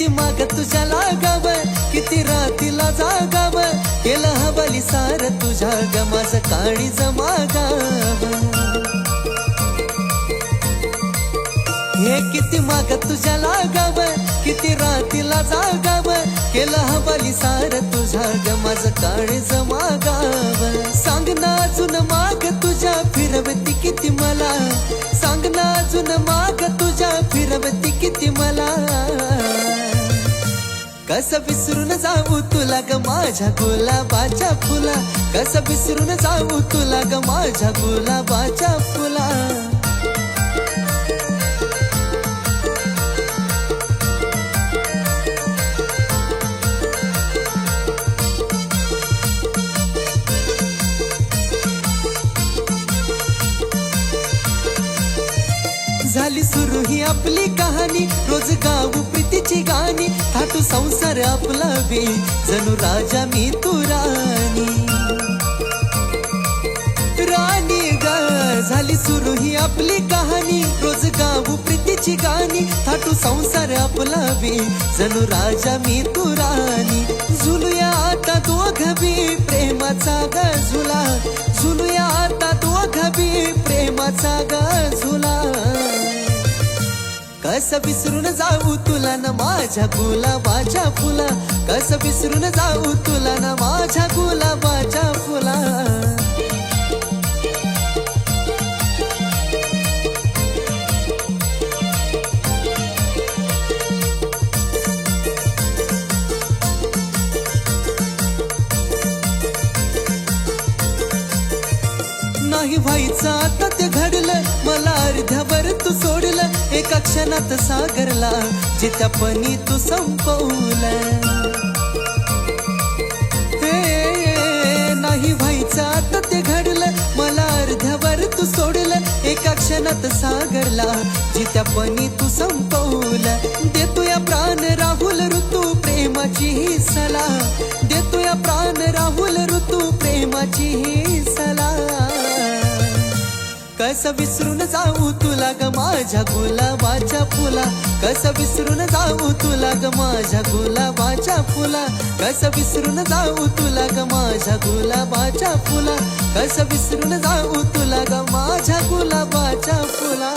किती माग तुझ्या लागाव, किती रातीला जागाव, केलं हवाली सार तुझ्या ग माझं काळीज मागाव. हे किती माग तुझ्या लागाव, किती रातीला जागाव, केलं हवाली सार तुझ्या ग माझं काळीज मागाव. सांग ना अजून माग तुझ्या फिरवती किती मला, सांग ना अजून माग तुझ्या फिरवती किती मला. कसं विसरून जाऊ तुला ग माझ्या गुलाबाच्या फुला, कसं विसरून जाऊ तुला ग माझ्या गुलाबाच्या फुला. झाली सुरू ही आपली कहाणी, रोज गाऊ प्रीतीची गाणी, थाटू संसार आपला बी जणू राजा मी तू राणी. राणी ग झाली सुरू ही आपली कहाणी, रोज गाऊ प्रीतीची गाणी, थाटू संसार आपला बी जणू राजा मी तू राणी. झुलूया आता दोघ बी प्रेमाचा ग झुला, झुलूया आता दोघ बी प्रेमाचा ग झुला. कसं विसरून जाऊ तुला न माझ्या गुलाबाच्या फुला, कसं विसरून जाऊ तुला न माझ्या गुलाबाच्या फुला. नाही व्हायचं आता ते घडलं, मला अर्ध्यावर तू सोडलं, एका क्षणात सागरला जित्यापणी तू संपवलं. नाही व्हायचं आता ते घडलं, मला अर्ध्यावर तू सोडलं, एका क्षणात सागरला जित्यापणी तू संपवलं. देतोया प्राण राहुल ऋतू प्रेमाची ही सला, देतोया प्राण राहुल ऋतू प्रेमाची ही सला. कसं विसरून जाऊ तुला ग माझ्या गुलाबाच्या फुला, कसं विसरून जाऊ तुला ग माझ्या गुलाबाच्या फुला, कसं विसरून जाऊ तुला ग माझ्या गुलाबाच्या फुला, कसं विसरून जाऊ तुला ग माझ्या गुलाबाच्या फुला.